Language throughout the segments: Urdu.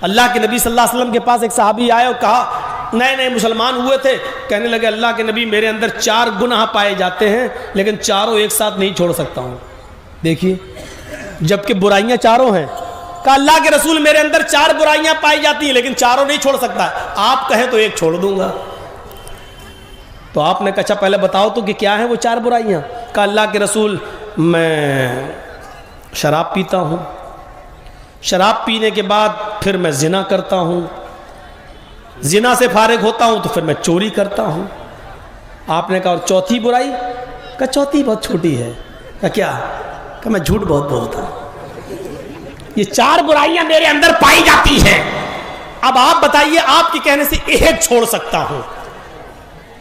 اللہ کے نبی صلی اللہ علیہ وسلم کے پاس ایک صحابی آئے اور کہا، نئے نئے مسلمان ہوئے تھے، کہنے لگے اللہ کے نبی میرے اندر 4 گناہ پائے جاتے ہیں لیکن چاروں ایک ساتھ نہیں چھوڑ سکتا ہوں۔ دیکھیے، جبکہ برائیاں چاروں ہیں، کہا اللہ کے رسول میرے اندر 4 برائیاں پائی جاتی ہیں لیکن چاروں نہیں چھوڑ سکتا، آپ کہیں تو ایک چھوڑ دوں گا۔ تو آپ نے کہا اچھا پہلے بتاؤ تو کہ کیا ہیں وہ 4 برائیاں؟ کہا اللہ کے رسول میں شراب پیتا ہوں، شراب پینے کے بعد پھر میں زنا کرتا ہوں، زنا سے فارغ ہوتا ہوں تو پھر میں چوری کرتا ہوں۔ آپ نے کہا اور چوتھی برائی؟ کہا چوتھی بہت چھوٹی ہے۔ کہا کیا؟ کہا میں جھوٹ بہت بولتا ہوں۔ یہ 4 برائیاں میرے اندر پائی جاتی ہیں، اب آپ بتائیے آپ کے کہنے سے ایک چھوڑ سکتا ہوں؟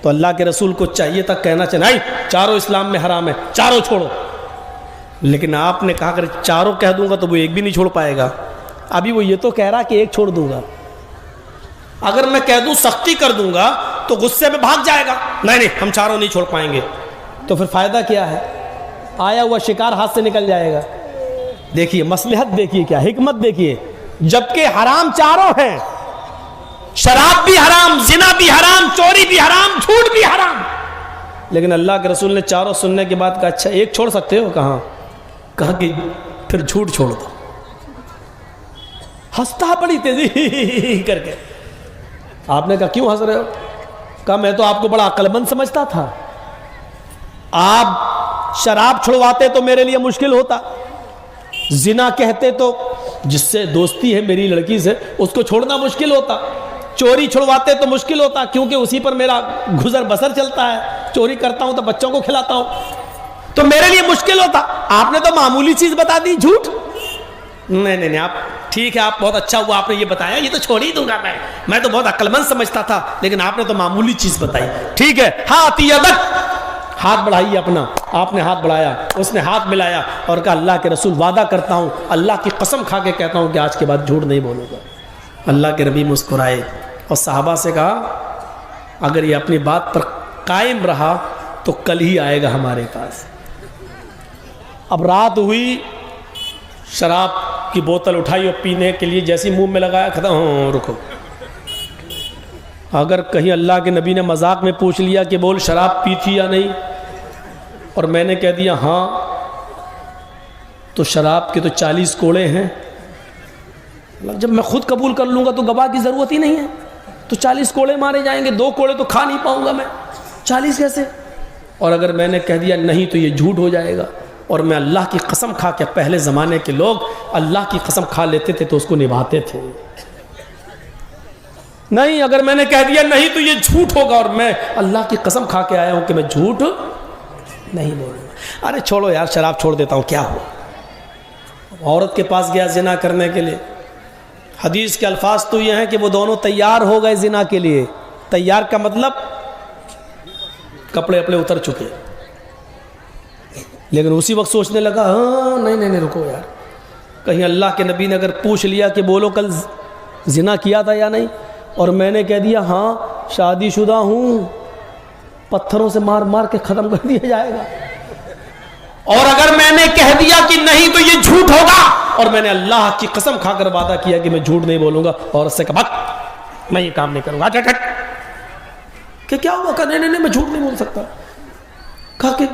تو اللہ کے رسول کو چاہیے تھا کہنا نہیں، چاروں اسلام میں حرام ہے، چاروں چھوڑو، لیکن آپ نے کہا اگر چاروں کہہ دوں گا تو وہ ایک بھی نہیں چھوڑ پائے گا۔ ابھی وہ یہ تو کہہ رہا کہ ایک چھوڑ دوں گا، اگر میں کہہ دوں سختی کر دوں گا تو غصے میں بھاگ جائے گا، نہیں ہم چاروں نہیں چھوڑ پائیں گے، تو پھر فائدہ کیا ہے؟ آیا ہوا شکار ہاتھ سے نکل جائے گا۔ دیکھیے مصلحت، دیکھیے کیا حکمت، دیکھیے جبکہ حرام چاروں ہیں، شراب بھی حرام، زنا بھی حرام، چوری بھی حرام، جھوٹ بھی حرام، لیکن اللہ کے رسول نے چاروں سننے کے بعد کہا اچھا ایک چھوڑ سکتے ہو؟ کہاں؟ کہا کہ پھر جھوٹ چھوڑ دو۔ ہنستا بڑی تیزی کر کے۔ آپ نے کہا کیوں ہنس رہے ہو؟ کہا میں تو آپ کو بڑا عقل مند سمجھتا تھا، آپ شراب چھڑواتے تو میرے لیے مشکل ہوتا، زنا کہتے تو جس سے دوستی ہے میری لڑکی سے اس کو چھوڑنا مشکل ہوتا، چوری چھڑواتے تو مشکل ہوتا کیونکہ اسی پر میرا گزر بسر چلتا ہے، چوری کرتا ہوں تو بچوں کو کھلاتا ہوں، تو میرے لیے مشکل ہوتا۔ آپ نے تو معمولی چیز بتا دی، جھوٹ۔ نہیں آپ ٹھیک ہے، آپ بہت اچھا ہوا آپ نے یہ بتایا، یہ تو چھوڑ ہی دوں گا میں تو بہت عقل مند سمجھتا تھا، لیکن آپ نے تو معمولی چیز بتائی، ٹھیک ہے۔ ہاتھ یدک، ہاتھ بڑھائیے اپنا۔ آپ نے ہاتھ بڑھایا، اس نے ہاتھ ملایا اور کہا اللہ کے رسول وعدہ کرتا ہوں، اللہ کی قسم کھا کے کہتا ہوں کہ آج کے بعد جھوٹ نہیں بولوں گا۔ اللہ کے نبی مسکرائے اور صحابہ سے کہا اگر یہ اپنی بات پر قائم رہا تو کل ہی آئے گا ہمارے پاس۔ اب رات ہوئی، شراب کی بوتل اٹھائی اور پینے کے لیے جیسی منہ میں لگایا، ختم ہو، رکو۔ اگر کہیں اللہ کے نبی نے مذاق میں پوچھ لیا کہ بول شراب پی تھی یا نہیں، اور میں نے کہہ دیا ہاں، تو شراب کے تو 40 کوڑے ہیں، جب میں خود قبول کر لوں گا تو گواہ کی ضرورت ہی نہیں ہے، تو 40 کوڑے مارے جائیں گے، 2 کوڑے تو کھا نہیں پاؤں گا میں، 40 کیسے؟ اور اگر میں نے کہہ دیا نہیں تو یہ جھوٹ ہو جائے گا، اور میں اللہ کی قسم کھا کے، پہلے زمانے کے لوگ اللہ کی قسم کھا لیتے تھے تو اس کو نبھاتے تھے، نہیں اگر میں نے کہہ دیا نہیں تو یہ جھوٹ ہوگا، اور میں اللہ کی قسم کھا کے آیا ہوں کہ میں جھوٹ نہیں بولوں گا، ارے چھوڑو یار شراب چھوڑ دیتا ہوں، کیا ہوا؟ عورت کے پاس گیا زنا کرنے کے لیے، حدیث کے الفاظ تو یہ ہیں کہ وہ دونوں تیار ہو گئے زنا کے لیے، تیار کا مطلب کپڑے اپنے اتر چکے، لیکن اسی وقت سوچنے لگا ہاں نہیں رکو یار، کہیں اللہ کے نبی نے اگر پوچھ لیا کہ بولو کل زنا کیا تھا یا نہیں، اور میں نے کہہ دیا ہاں شادی شدہ ہوں، پتھروں سے مار مار کے ختم کر دیا جائے گا، اور اگر میں نے کہہ دیا کہ نہیں تو یہ جھوٹ ہوگا، اور میں نے اللہ کی قسم کھا کر وعدہ کیا کہ میں جھوٹ نہیں بولوں گا، اور اس سے کہا میں یہ کام نہیں کروں گا، کہ کیا ہوا؟ کہا نہیں میں جھوٹ نہیں بول سکتا۔ کہا کہ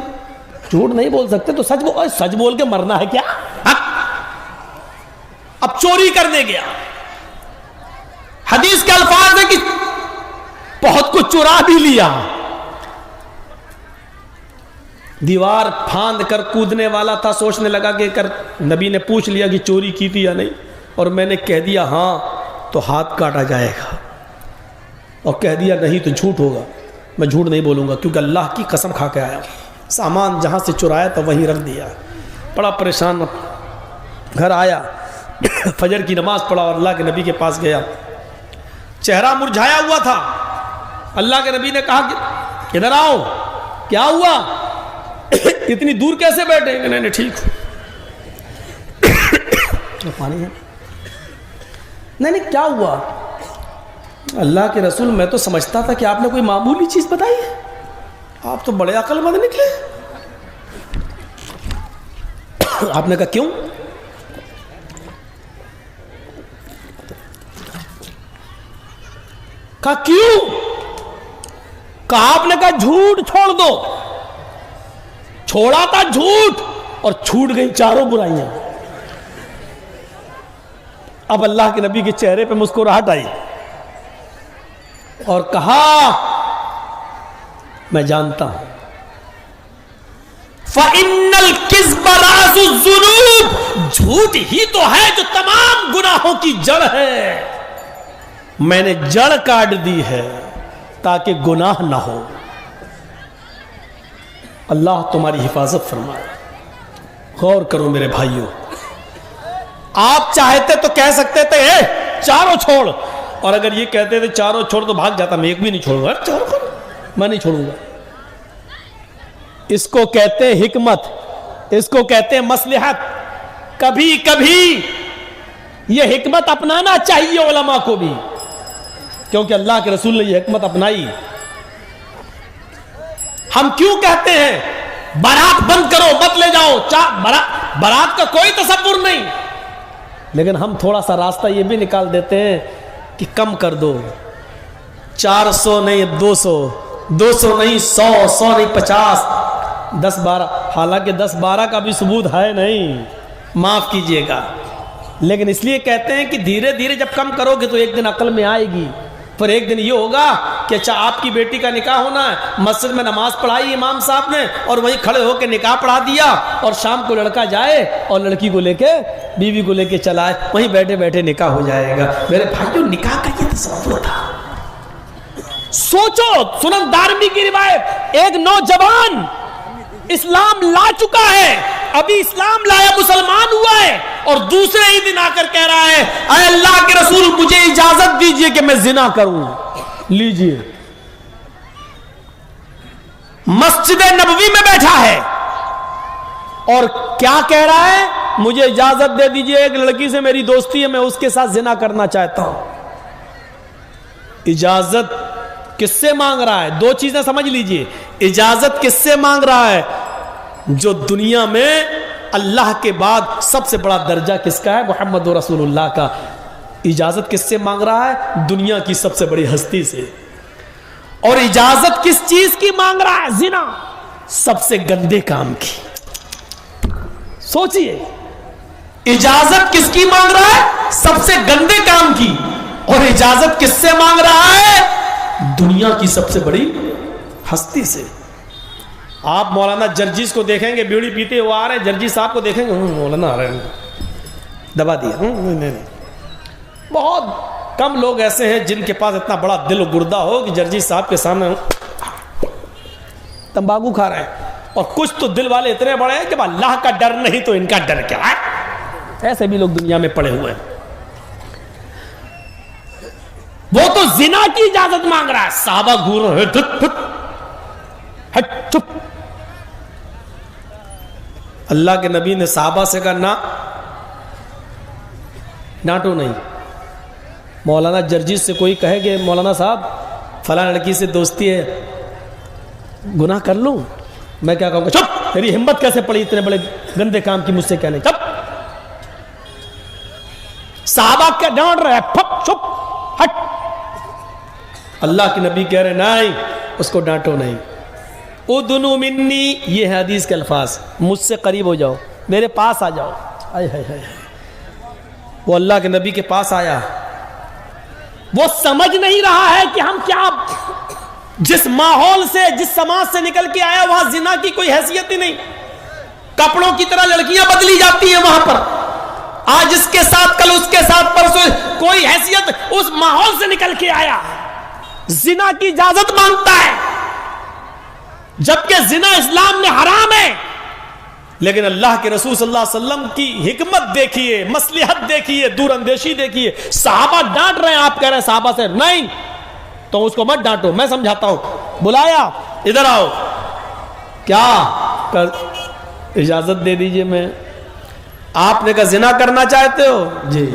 جھوٹ نہیں بول سکتے تو سچ بول کے مرنا ہے کیا؟ اب چوری کرنے گیا، حدیث کے الفاظ ہے کہ بہت کچھ چرا بھی لیا، دیوار پھاند کر کودنے والا تھا، سوچنے لگا کہ اگر نبی نے پوچھ لیا کہ چوری کی تھی یا نہیں، اور میں نے کہہ دیا ہاں تو ہاتھ کاٹا جائے گا، اور کہہ دیا نہیں تو جھوٹ ہوگا، میں جھوٹ نہیں بولوں گا کیونکہ اللہ کی قسم کھا کے آیا ہوں۔ سامان جہاں سے چرایا تو وہیں رکھ دیا، بڑا پریشان، گھر آیا، فجر کی نماز پڑھا اور اللہ کے نبی کے پاس گیا، چہرہ مرجھایا ہوا تھا۔ اللہ کے نبی نے کہا کہ ادھر آؤ، کیا ہوا؟ اتنی دور کیسے بیٹھے؟ نہیں ٹھیک ہو، پانی ہے؟ نہیں کیا ہوا؟ اللہ کے رسول میں تو سمجھتا تھا کہ آپ نے کوئی معمولی چیز بتائی ہے، آپ تو بڑے عقل مند نکلے۔ آپ نے کہا کیوں؟ کہا کیوں؟ کہا آپ نے کہا جھوٹ چھوڑ دو. چھوڑا تھا جھوٹ اور چھوٹ گئی چاروں برائیاں. اب اللہ کے نبی کے چہرے پہ مسکراہٹ آئی اور کہا میں جانتا ہوں فَإِنَّ الْكِذْبَ رَأْسُ الذُّنُوبِ، جھوٹ ہی تو ہے جو تمام گناہوں کی جڑ ہے. میں نے جڑ کاٹ دی ہے تاکہ گناہ نہ ہو. اللہ تمہاری حفاظت فرمائے. غور کرو میرے بھائیوں، آپ چاہتے تو کہہ سکتے تھے چاروں چھوڑ، اور اگر یہ کہتے تھے چاروں چھوڑ تو بھاگ جاتا، میں ایک بھی نہیں چھوڑوں گا. چاروں چھوڑ، میں نہیں چھوڑوں گا. اس کو کہتے ہیں حکمت، اس کو کہتے ہیں مصلحت. کبھی کبھی یہ حکمت اپنانا چاہیے علماء کو بھی، کیونکہ اللہ کے رسول نے یہ حکمت اپنائی. ہم کیوں کہتے ہیں بارات بند کرو مت لے جاؤ، بارات کا کوئی تصور نہیں، لیکن ہم تھوڑا سا راستہ یہ بھی نکال دیتے ہیں کہ کم کر دو. 400 نہیں 200، 200 نہیں 100، 100 نہیں 50، 10-12. حالانکہ 10-12 کا بھی ثبوت ہے نہیں، معاف کیجئے گا، لیکن اس لیے کہتے ہیں کہ دھیرے دھیرے جب کم کرو گے تو ایک دن عقل میں آئے گی. پھر ایک دن یہ ہوگا کہ اچھا آپ کی بیٹی کا نکاح ہونا ہے، مسجد میں نماز پڑھائی امام صاحب نے اور وہیں کھڑے ہو کے نکاح پڑھا دیا، اور شام کو لڑکا جائے اور لڑکی کو لے کے بیوی کو لے کے چلائے، وہیں بیٹھے بیٹھے نکاح ہو جائے گا. میرے بھائیوں، نکاح کا یہ تصور تھا. سوچو، سنن دارمی کی روایت، ایک نوجوان اسلام لا چکا ہے، ابھی اسلام لایا مسلمان ہوا ہے، اور دوسرے ہی دن آ کر کہہ رہا ہے اے اللہ کے رسول مجھے اجازت دیجئے کہ میں زنا کروں. لیجئے، مسجد نبوی میں بیٹھا ہے اور کیا کہہ رہا ہے؟ مجھے اجازت دے دیجئے، ایک لڑکی سے میری دوستی ہے، میں اس کے ساتھ زنا کرنا چاہتا ہوں. اجازت کس سے مانگ رہا ہے؟ دو چیزیں سمجھ لیجئے. اجازت کس سے مانگ رہا ہے؟ جو دنیا میں اللہ کے بعد سب سے بڑا درجہ کس کا ہے؟ محمد رسول اللہ کا. اجازت کس سے مانگ رہا ہے؟ دنیا کی سب سے بڑی ہستی سے. اور اجازت کس چیز کی مانگ رہا ہے؟ زنا، سب سے گندے کام کی. سوچئے، اجازت کس کی مانگ رہا ہے؟ سب سے گندے کام کی. اور اجازت کس سے مانگ رہا ہے؟ دنیا کی سب سے بڑی ہستی سے. آپ مولانا جرجیز کو دیکھیں گے بیڑی پیتے ہوئے آ رہے ہیں، جرجیز صاحب کو دیکھیں گے مولانا آ رہے ہیں، دبا دیا. نہیں، بہت کم لوگ ایسے ہیں جن کے پاس اتنا بڑا دل و گردہ ہو کہ جرجیز صاحب کے سامنے تمباکو کھا رہے ہیں. اور کچھ تو دل والے اتنے بڑے ہیں کہ اللہ کا ڈر نہیں تو ان کا ڈر کیا ہے. ایسے بھی لوگ دنیا میں پڑے ہوئے ہیں. وہ تو زنا کی اجازت مانگ رہا ہے. صحابہ گھور رہے ہٹ چپ. اللہ کے نبی نے صحابہ سے کہا نہ ڈانٹو نہیں. مولانا جرجیز سے کوئی کہے کہ مولانا صاحب فلاں لڑکی سے دوستی ہے، گناہ کر لوں، میں کیا کہوں گا؟ چپ، تیری ہمت کیسے پڑی اتنے بڑے گندے کام کی مجھ سے کہنے؟ چپ. صحابہ کیا ڈانٹ رہے ہیں؟ چپ ہٹ. اللہ کے نبی کہہ رہے نہیں، اس کو ڈانٹو نہیں. ادنو منی، یہ ہے حدیث کے الفاظ، مجھ سے قریب ہو جاؤ، میرے پاس آ جاؤ. وہ اللہ کے نبی کے پاس آیا. وہ سمجھ نہیں رہا ہے کہ ہم کیا، جس ماحول سے جس سماج سے نکل کے آیا وہاں زنا کی کوئی حیثیت ہی نہیں. کپڑوں کی طرح لڑکیاں بدلی جاتی ہیں وہاں پر، آج اس کے ساتھ کل اس کے ساتھ پرسوں، کوئی حیثیت. اس ماحول سے نکل کے آیا، زنا کی اجازت مانگتا ہے، جبکہ زنا اسلام میں حرام ہے. لیکن اللہ کے رسول صلی اللہ علیہ وسلم کی حکمت دیکھیے، مصلحت دیکھیے، دور اندیشی دیکھیے. صحابہ ڈانٹ رہے ہیں، آپ کہہ رہے ہیں صحابہ سے نہیں تو اس کو مت ڈانٹو، میں سمجھاتا ہوں. بلایا، ادھر آؤ، کیا اجازت دے دیجئے. میں آپ نے کہا زنا کرنا چاہتے ہو؟ جی.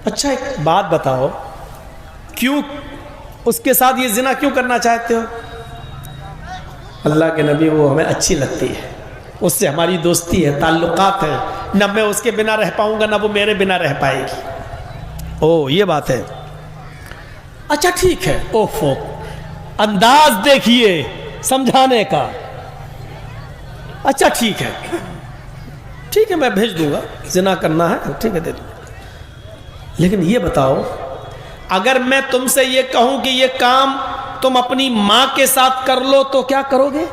اچھا ایک بات بتاؤ، کیوں اس کے ساتھ یہ زنا کیوں کرنا چاہتے ہو؟ اللہ کے نبی وہ ہمیں اچھی لگتی ہے، اس سے ہماری دوستی ہے، تعلقات ہیں، نہ میں اس کے بنا رہ پاؤں گا نہ وہ میرے بنا رہ پائے گی. او یہ بات ہے. اچھا ٹھیک ہے، اوفو انداز دیکھیے سمجھانے کا، اچھا ٹھیک ہے میں بھیج دوں گا، زنا کرنا ہے ٹھیک ہے دے دوں گا، لیکن یہ بتاؤ اگر میں تم سے یہ کہوں کہ یہ کام تم اپنی ماں کے ساتھ کر لو تو کیا کرو گے؟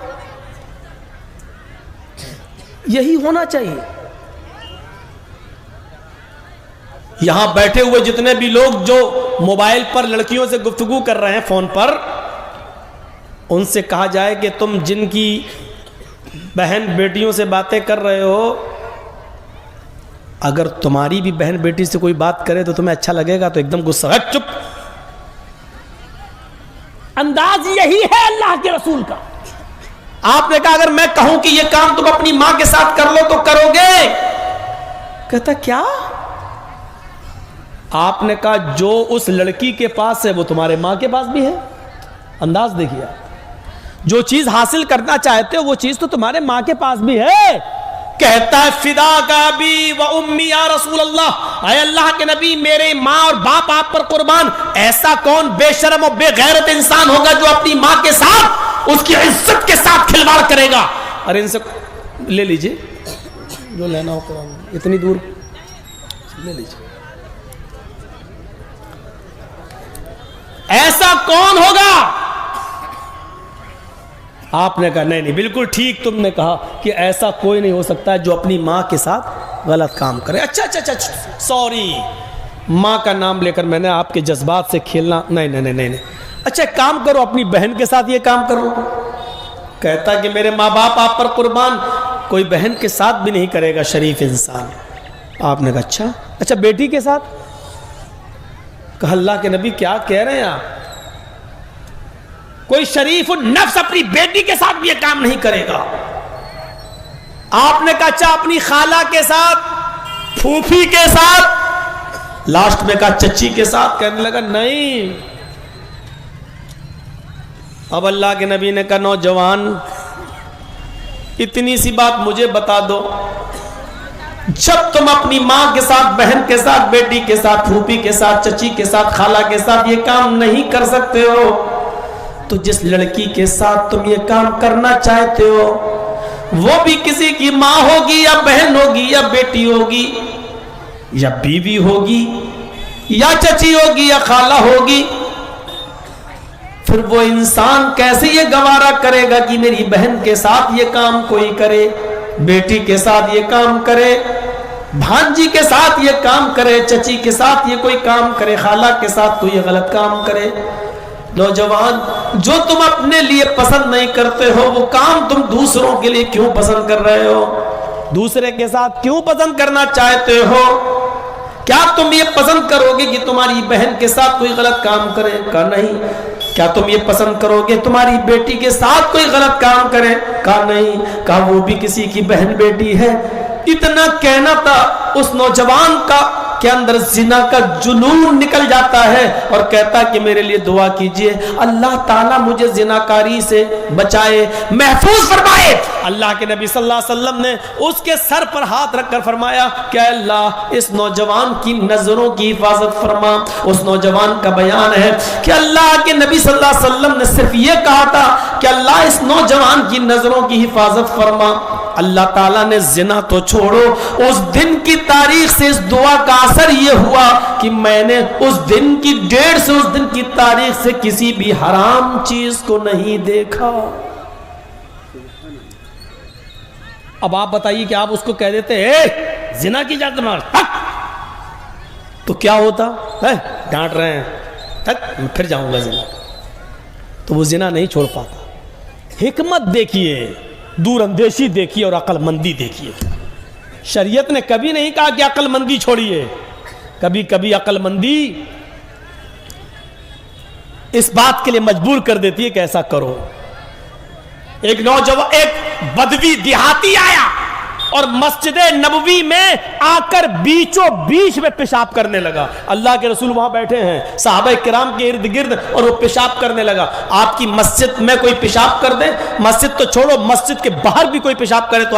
یہی ہونا چاہیے۔ یہاں بیٹھے ہوئے جتنے بھی لوگ جو موبائل پر لڑکیوں سے گفتگو کر رہے ہیں فون پر، ان سے کہا جائے کہ تم جن کی بہن بیٹیوں سے باتیں کر رہے ہو، اگر تمہاری بھی بہن بیٹی سے کوئی بات کرے تو تمہیں اچھا لگے گا؟ تو ایک دم غصہ، چپ۔ انداز یہی ہے اللہ کے رسول کا۔ آپ نے کہا اگر میں کہوں کہ یہ کام تم اپنی ماں کے ساتھ کر لو تو کرو گے؟ کہتا کیا؟ آپ نے کہا جو اس لڑکی کے پاس ہے وہ تمہارے ماں کے پاس بھی ہے۔ انداز دیکھیے، جو چیز حاصل کرنا چاہتے ہو وہ چیز تو تمہارے ماں کے پاس بھی ہے۔ کہتا ہے فدا کا ابی و امی یا رسول اللہ، اے اللہ کے نبی میرے ماں اور باپ آپ پر قربان، ایسا کون بے شرم و بے غیرت انسان ہوگا جو اپنی ماں کے ساتھ اس کی عزت کے ساتھ کھلواڑ کرے گا؟ اور ان سے لے لیجئے جو لینا ہو قرآن، اتنی دور لے لیجئے۔ ایسا کون ہوگا؟ آپ نے کہا نہیں بالکل ٹھیک تم نے کہا کہ ایسا کوئی نہیں ہو سکتا جو اپنی ماں کے ساتھ غلط کام کرے۔ اچھا سوری، ماں کا نام لے کر میں نے آپ کے جذبات سے کھیلنا نہیں۔ اچھا کام کرو اپنی بہن کے ساتھ یہ کام کرو۔ کہتا کہ میرے ماں باپ آپ پر قربان، کوئی بہن کے ساتھ بھی نہیں کرے گا شریف انسان۔ آپ نے کہا اچھا بیٹی کے ساتھ؟ کہا اللہ کے نبی کیا کہہ رہے ہیں آپ؟ کوئی شریف النفس اپنی بیٹی کے ساتھ بھی یہ کام نہیں کرے گا۔ آپ نے کہا اچھا اپنی خالہ کے ساتھ، پھوپھی کے ساتھ، لاسٹ میں کہا چچی کے ساتھ؟ کہنے لگا نہیں۔ اب اللہ کے نبی نے کہا نوجوان اتنی سی بات مجھے بتا دو، جب تم اپنی ماں کے ساتھ، بہن کے ساتھ، بیٹی کے ساتھ، پھوپھی کے ساتھ، چچی کے ساتھ، خالہ کے ساتھ یہ کام نہیں کر سکتے ہو، تو جس لڑکی کے ساتھ تم یہ کام کرنا چاہتے ہو وہ بھی کسی کی ماں ہوگی یا بہن ہوگی یا بیٹی ہوگی یا بیوی ہوگی یا چچی ہوگی یا خالہ ہوگی، پھر وہ انسان کیسے یہ گوارا کرے گا کہ میری بہن کے ساتھ یہ کام کوئی کرے، بیٹی کے ساتھ یہ کام کرے، بھانجی کے ساتھ یہ کام کرے، چچی کے ساتھ یہ کوئی کام کرے، خالہ کے ساتھ کوئی غلط کام کرے؟ نوجوان جو تم اپنے لیے پسند نہیں کرتے ہو وہ کام تم دوسروں کے لیے کیوں پسند کر رہے ہو؟ دوسرے کے ساتھ کیوں پسند کرنا چاہتے ہو؟ کیا تم یہ پسند کرو گے کہ تمہاری بہن کے ساتھ کوئی غلط کام کرے؟ کہا نہیں۔ کیا تم یہ پسند کرو گے تمہاری بیٹی کے ساتھ کوئی غلط کام کرے؟ کہا نہیں۔ کہا وہ بھی کسی کی بہن بیٹی ہے۔ اتنا کہنا تھا اس نوجوان کا کے اندر زنا کا جنون نکل جاتا ہے اور کہتا کہ میرے لیے دعا کیجئے اللہ تعالیٰ مجھے زناکاری سے بچائے، محفوظ فرمائے۔ اللہ کے نبی صلی اللہ علیہ وسلم نے اس کے سر پر ہاتھ رکھ کر فرمایا کہ اللہ اس نوجوان کی نظروں کی حفاظت فرما۔ اس نوجوان کا بیان ہے کہ اللہ کے نبی صلی اللہ علیہ وسلم نے صرف یہ کہا تھا کہ اللہ اس نوجوان کی نظروں کی حفاظت فرما۔ اللہ تعالیٰ نے زنا تو چھوڑو، اس دن کی تاریخ سے اس دعا کا اثر یہ ہوا کہ میں نے اس دن کی ڈیٹ سے، اس دن کی تاریخ سے کسی بھی حرام چیز کو نہیں دیکھا۔ اب آپ بتائیے کہ آپ اس کو کہہ دیتے زنا کی اجازت مار تو کیا ہوتا ہے؟ ڈانٹ رہے ہیں میں پھر جاؤں گا زنا، تو وہ زنا نہیں چھوڑ پاتا۔ حکمت دیکھیے، دور اندیشی دیکھیے اور عقل مندی دیکھیے۔ شریعت نے کبھی نہیں کہا کہ عقل مندی چھوڑیے، کبھی کبھی عقل مندی اس بات کے لیے مجبور کر دیتی ہے کہ ایسا کرو۔ ایک نوجوان، ایک بدوی دیہاتی آیا اور مسجد نبوی میں آ کر بیچوں بیچ میں پیشاب کرنے لگا۔ اللہ کے رسول وہاں بیٹھے ہیں صحابہ کرام کے ارد گرد اور وہ پیشاب کرنے لگا۔ آپ کی مسجد میں کوئی پیشاب کر دے، مسجد تو چھوڑو مسجد کے باہر بھی کوئی پیشاب کرے تو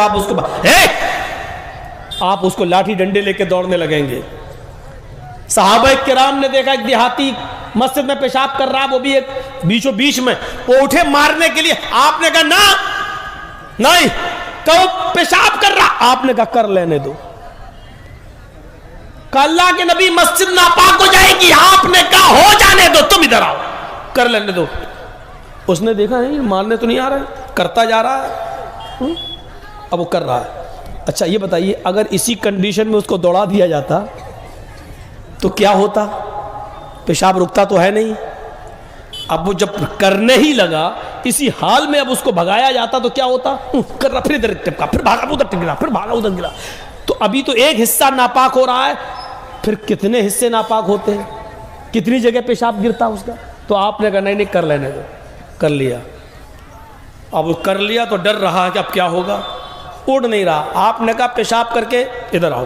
آپ اس کو لاٹھی ڈنڈے لے کے دوڑنے لگیں گے۔ صحابہ کرام نے دیکھا ایک دیہاتی مسجد میں پیشاب کر رہا, وہ بھی ایک بیچوں بیچ میں, وہ اٹھے مارنے کے لیے, آپ نے کہا نا نہیں, کہو پیشاب کر رہا, آپ نے کہا کر لینے دو. کہ اللہ کے نبی مسجد ناپاک ہو جائے گی, آپ نے کہا ہو جانے دو, تم ادھر آؤ, کر لینے دو. اس نے دیکھا نہیں مارنے تو نہیں آ رہا ہے, کرتا جا رہا ہے, اب وہ کر رہا ہے. اچھا یہ بتائیے اگر اسی کنڈیشن میں اس کو دوڑا دیا جاتا تو کیا ہوتا؟ پیشاب رکتا تو ہے نہیں. اب وہ جب کرنے ہی لگا اسی حال میں, اب اس کو بھگایا جاتا تو کیا ہوتا؟ کر رہا, پھر ادھر ٹپکا, پھر بھاگا ادھر گرا, پھر بھاگا ادھر گرا. تو ابھی تو ایک حصہ ناپاک ہو رہا ہے, پھر کتنے حصے ناپاک ہوتے ہیں, کتنی جگہ پیشاب گرتا اس کا. تو آپ نے کہا نہیں نہیں کر لینے دو, کر لیا. اب وہ کر لیا تو ڈر رہا کہ اب کیا ہوگا, اڑ نہیں رہا. آپ نے کہا پیشاب کر کے ادھر آؤ.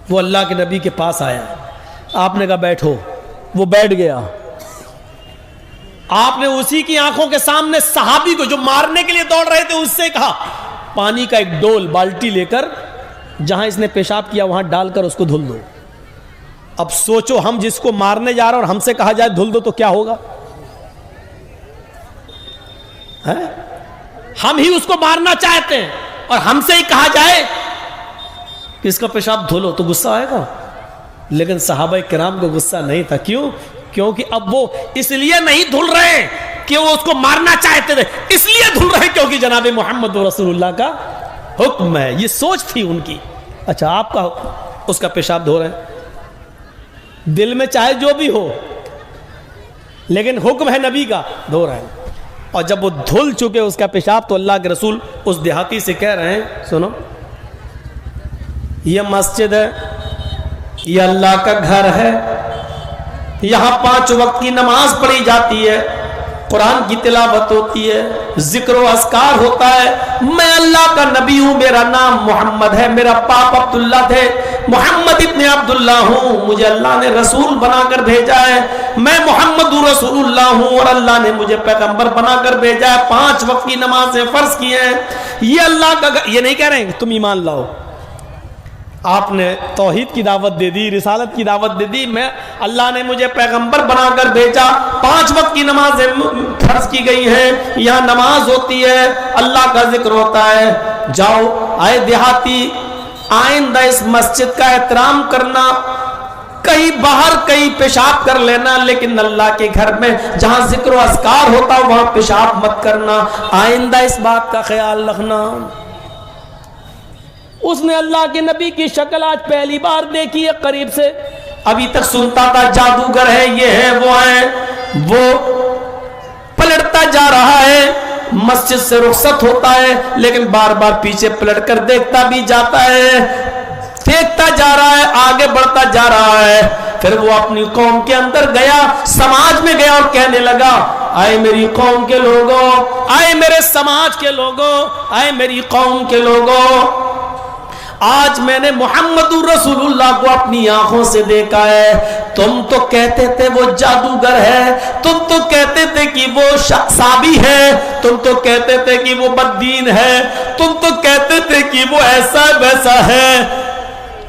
وہ اللہ کے نبی کے پاس آیا, آپ نے کہا بیٹھو, وہ بیٹھ گیا. آپ نے اسی کی آنکھوں کے سامنے صحابی کو جو مارنے کے لیے دوڑ رہے تھے اس سے کہا پانی کا ایک ڈول بالٹی لے کر جہاں اس نے پیشاب کیا وہاں ڈال کر اس کو دھل دو. اب سوچو ہم جس کو مارنے جا رہے ہیں اور ہم سے کہا جائے دھل دو تو کیا ہوگا؟ ہم ہی اس کو مارنا چاہتے ہیں اور ہم سے ہی کہا جائے کہ اس کا پیشاب دھلو تو غصہ آئے گا. لیکن صحابہ کرام کو غصہ نہیں تھا. کیوں؟ کیونکہ اب وہ اس لیے نہیں دھل رہے کہ وہ اس کو مارنا چاہتے تھے, اس لیے دھل رہے کیونکہ جناب محمد رسول اللہ کا حکم ہے. یہ سوچ تھی ان کی. اچھا آپ کا اس کا پیشاب دھو رہے ہیں, دل میں چاہے جو بھی ہو لیکن حکم ہے نبی کا, دھو رہے ہیں. اور جب وہ دھل چکے اس کا پیشاب تو اللہ کے رسول اس دیہاتی سے کہہ رہے ہیں سنو یہ مسجد ہے, یہ اللہ کا گھر ہے, یہاں 5 وقت کی نماز پڑھی جاتی ہے, قرآن کی تلاوت ہوتی ہے, ذکر و اذکار ہوتا ہے. میں اللہ کا نبی ہوں, میرا نام محمد ہے, میرا باپ عبداللہ تھے, محمد ابن عبداللہ ہوں, مجھے اللہ نے رسول بنا کر بھیجا ہے, میں محمد رسول اللہ ہوں اور اللہ نے مجھے پیغمبر بنا کر بھیجا ہے, 5 وقت کی نمازیں فرض کی ہیں. یہ اللہ کا, یہ نہیں کہہ رہے ہیں کہ تم ایمان لاؤ, آپ نے توحید کی دعوت دے دی, رسالت کی دعوت دے دی, میں اللہ نے مجھے پیغمبر بنا کر بھیجا, 5 وقت کی نمازیں فرض کی گئی ہیں, یہاں نماز ہوتی ہے, اللہ کا ذکر ہوتا ہے. جاؤ آئے دیہاتی, آئندہ اس مسجد کا احترام کرنا, کہیں باہر کہیں پیشاب کر لینا, لیکن اللہ کے گھر میں جہاں ذکر و اذکار ہوتا وہاں پیشاب مت کرنا, آئندہ اس بات کا خیال رکھنا. اس نے اللہ کے نبی کی شکل آج پہلی بار دیکھی ہے قریب سے, ابھی تک سنتا تھا جادوگر ہے, یہ ہے, وہ ہے, وہ پلٹتا جا رہا ہے, مسجد سے رخصت ہوتا ہے لیکن بار بار پیچھے پلٹ کر دیکھتا بھی جاتا ہے, دیکھتا جا رہا ہے, آگے بڑھتا جا رہا ہے. پھر وہ اپنی قوم کے اندر گیا, سماج میں گیا اور کہنے لگا آئے میری قوم کے لوگوں, آئے میرے سماج کے لوگوں, آئے میری قوم کے لوگوں, آج میں نے محمد رسول اللہ کو اپنی آنکھوں سے دیکھا ہے. تم تو کہتے تھے وہ جادوگر ہے, تم تو کہتے تھے کہ وہ صابی ہے, تم تو کہتے تھے کہ وہ بددین ہے, تم تو کہتے تھے کہ وہ ایسا ویسا ہے.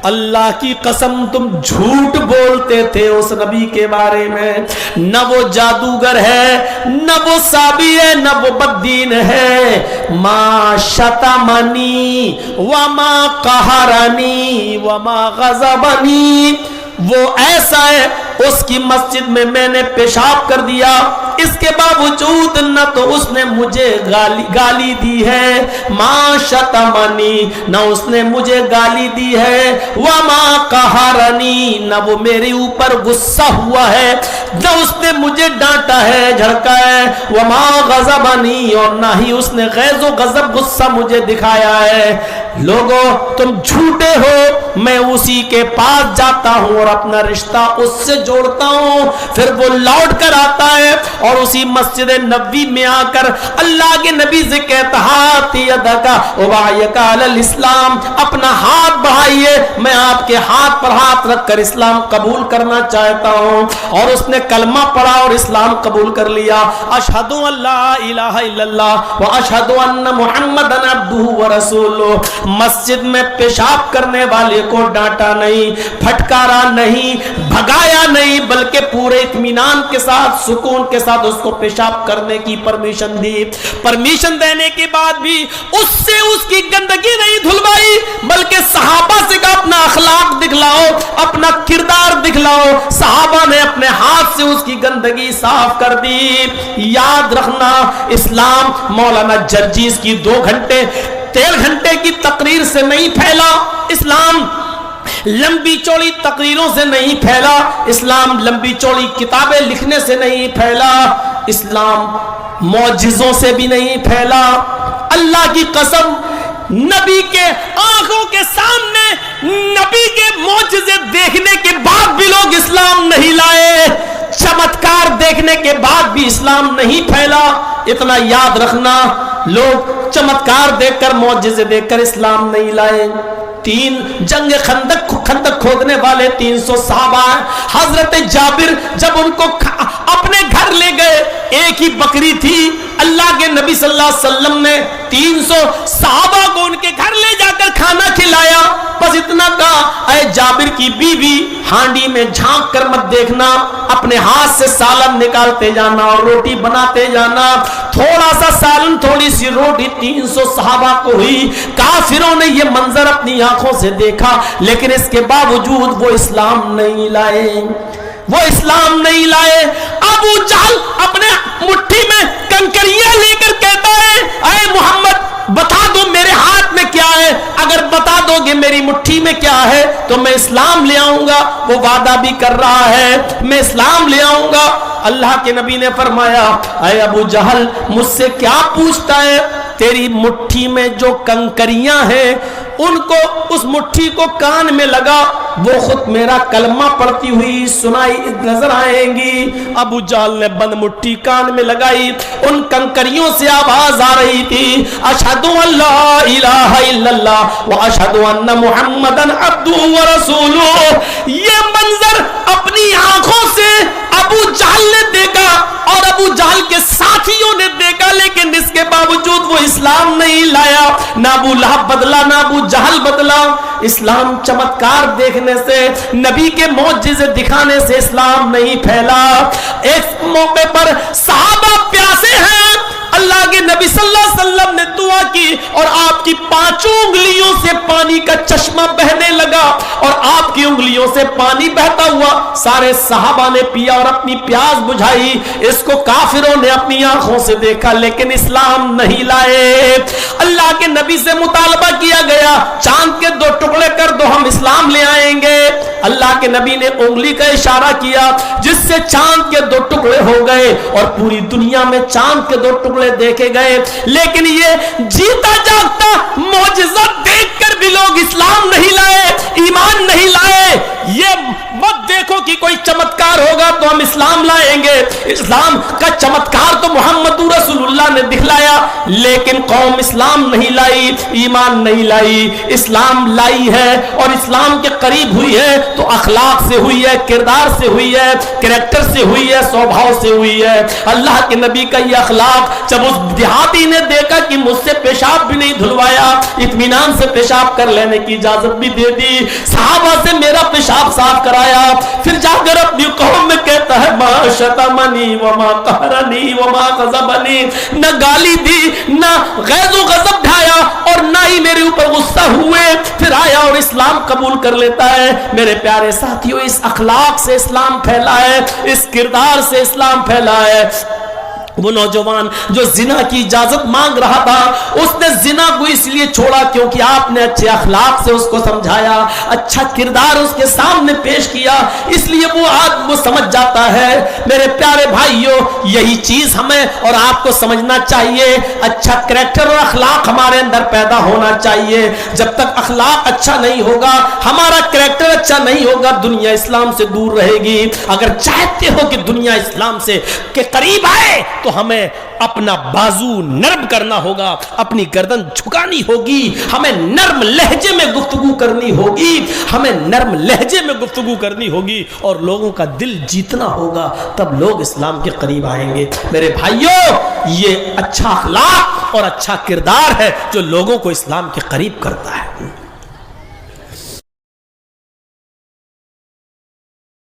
اللہ کی قسم تم جھوٹ بولتے تھے اس نبی کے بارے میں. نہ وہ جادوگر ہے, نہ وہ صابی ہے, نہ وہ بددین ہے. ما شتمنی وما قہرنی وما غضبنی, وہ ایسا ہے اس کی مسجد میں میں نے پیشاب کر دیا, اس کے باوجود نہ تو اس نے مجھے گالی دی ہے, ما شتمنی, نہ اس نے مجھے گالی دی ہے, وما قہرنی, نہ وہ میرے اوپر غصہ ہوا ہے, نہ اس نے مجھے ڈانٹا ہے, جھڑکا ہے, وما غضبنی, اور نہ ہی اس نے غیظ و غضب غصہ مجھے دکھایا ہے. لوگوں تم جھوٹے ہو, میں اسی کے پاس جاتا ہوں اور اپنا رشتہ اس سے جوڑتا ہوں. پھر وہ لوٹ کر آتا ہے اور اسی مسجد نبوی میں آ کر اللہ کے نبی سے کہتا ہاتھ یدک ابایک علی الاسلام, اپنا ہاتھ بڑھائیے, میں آپ کے ہاتھ پر ہاتھ رکھ کر اسلام قبول کرنا چاہتا ہوں. اور اس نے کلمہ پڑھا اور اسلام قبول کر لیا. اشہد ان لا الہ الا اللہ واشہد ان محمدا عبدہ ورسولہ. مسجد میں پیشاب کرنے والے کو ڈانٹا نہیں, پھٹکارا نہیں, بھگایا نہیں, نہیں بلکہ پورے اطمینان کے ساتھ سکون کے ساتھ اس کو پیشاب کرنے کی پرمیشن دی. پرمیشن دینے کے بعد بھی اس سے اس کی گندگی نہیں دھلوائی بلکہ صحابہ سے کہا اپنا اخلاق دکھلاؤ, اپنا کردار دکھلاؤ. صحابہ نے اپنے ہاتھ سے اس کی گندگی صاف کر دی. یاد رکھنا اسلام مولانا جرجیز کی 2 گھنٹے 13 گھنٹے کی تقریر سے نہیں پھیلا. اسلام لمبی چوڑی تقریروں سے نہیں پھیلا. اسلام لمبی چوڑی کتابیں لکھنے سے نہیں پھیلا. اسلام معجزوں سے بھی نہیں پھیلا. اللہ کی قسم نبی کے آنکھوں کے سامنے نبی کے معجزے دیکھنے کے بعد بھی لوگ اسلام نہیں لائے. چمتکار دیکھنے کے بعد بھی اسلام نہیں پھیلا. اتنا یاد رکھنا لوگ چمتکار دیکھ کر معجزے دیکھ کر اسلام نہیں لائے. 3 جنگ خندق کھودنے والے 300 صحابہ ہیں. حضرت جابر جب ان کو اپنے گھر لے گئے, ایک ہی بکری تھی. اللہ کے نبی صلی اللہ علیہ وسلم نے 300 صحابہ کو ان کے گھر لے جا کر کھانا کھلایا. بس اتنا کہا, اے جابر کی بیوی ہانڈی میں جھانک کر مت دیکھنا, اپنے ہاتھ سے سالن نکالتے جانا اور روٹی بناتے جانا. تھوڑا سا سالن تھوڑی سی روٹی 300 صحابہ کو ہوئی. کافروں نے یہ منظر اپنی آنکھوں سے دیکھا لیکن اس کے باوجود وہ اسلام نہیں لائے. وہ اسلام نہیں لائے. ابو جہل اپنے مٹھی میں کنکریاں لے کر کہتا ہے, اے محمد بتا دو میرے ہاتھ میں کیا ہے, اگر بتا دو گے میری مٹھی میں کیا ہے تو میں اسلام لے آؤں گا. وہ وعدہ بھی کر رہا ہے میں اسلام لے آؤں گا. اللہ کے نبی نے فرمایا, اے ابو جہل مجھ سے کیا پوچھتا ہے, تیری مٹھی میں جو کنکریاں ہیں ان کو اس مٹھی کو کان میں لگا, وہ خود میرا کلمہ پڑھتی ہوئی سنائی نظر آئیں گی. ابو جہل نے بند مٹھی کان میں لگائی, ان کنکریوں سے آواز آ رہی تھی, اشہدو ان لا الہ الا اللہ و اشہدو ان محمدن عبدہ و رسولہ. یہ منظر اپنی آنکھوں سے ابو جہل نے دیکھا اور ابو جہل کے ساتھیوں نے دیکھا, لیکن اس کے باوجود وہ اسلام نہیں لایا. نہ ابو لہب بدلا نہ ابو جہل بدلا. اسلام چمتکار دیکھنے سے, نبی کے معجزے دکھانے سے اسلام نہیں پھیلا. ایک موقع پر صحابہ پیاسے ہیں, اللہ کے نبی صلی اللہ علیہ وسلم نے دعا کی اور آپ کی 5 انگلیوں سے پانی کا چشمہ بہنے لگا اور آپ کی انگلیوں سے پانی بہتا ہوا سارے صحابہ نے پیا اور اپنی پیاس بجھائی. اس کو کافروں نے اپنی آنکھوں سے دیکھا لیکن اسلام نہیں لائے. اللہ کے نبی سے مطالبہ کیا گیا, چاند کے 2 ٹکڑے کر دو ہم اسلام لے آئیں گے. اللہ کے نبی نے انگلی کا اشارہ کیا جس سے چاند کے 2 ٹکڑے ہو گئے اور پوری دنیا میں چاند کے 2 ٹکڑے دیکھے گئے. لیکن یہ جیتا جاگتا معجزہ دیکھ کر بھی لوگ اسلام نہیں لائے, ایمان نہیں لائے. یہ مت دیکھو کہ کوئی چمتکار ہوگا تو ہم اسلام لائیں گے. اسلام کا چمتکار تو محمد رسول اللہ نے دکھلایا لیکن قوم اسلام نہیں لائی, ایمان نہیں لائی. اسلام لائی ہے اور اسلام کے قریب ہوئی ہے تو اخلاق سے ہوئی ہے, کردار سے ہوئی ہے, کریکٹر سے ہوئی ہے, سوبھاؤ سے ہوئی ہے. اللہ کے نبی کا یہ اخلاق جب اس دیہاتی نے دیکھا کہ مجھ سے پیشاب بھی نہیں دھلوایا, اطمینان سے پیشاب کر لینے کی اجازت بھی دے دی, صحابہ سے میرا پیشاب صاف کرایا, پھر جا کر اپنی قوم میں کہتا ہے ما شتمنی وما قہرنی وما غضبنی, نہ گالی دی نہ غیظ و غضب ڈھایا اور نہ ہی میرے اوپر غصہ ہوئے. پھر آیا اور اسلام قبول کر لیتا ہے. میرے پیارے ساتھیوں, اس اخلاق سے اسلام پھیلا ہے, اس کردار سے اسلام پھیلا ہے. وہ نوجوان جو زنا کی اجازت مانگ رہا تھا, اس نے زنا کو اس لیے چھوڑا کیونکہ آپ نے اچھے اخلاق سے اس کو سمجھایا, اچھا کردار اس کے سامنے پیش کیا, اس لیے وہ سمجھ جاتا ہے. میرے پیارے بھائیوں, یہی چیز ہمیں اور آپ کو سمجھنا چاہیے. اچھا کریکٹر اور اخلاق ہمارے اندر پیدا ہونا چاہیے. جب تک اخلاق اچھا نہیں ہوگا, ہمارا کریکٹر اچھا نہیں ہوگا, دنیا اسلام سے دور رہے گی. اگر چاہتے ہو کہ دنیا اسلام سے کے قریب آئے تو ہمیں اپنا بازو نرم کرنا ہوگا, اپنی گردن جھکانی ہوگی, ہمیں نرم لہجے میں گفتگو کرنی ہوگی, ہمیں نرم لہجے میں گفتگو کرنی ہوگی اور لوگوں کا دل جیتنا ہوگا, تب لوگ اسلام کے قریب آئیں گے. میرے بھائیوں, یہ اچھا اخلاق اور اچھا کردار ہے جو لوگوں کو اسلام کے قریب کرتا ہے.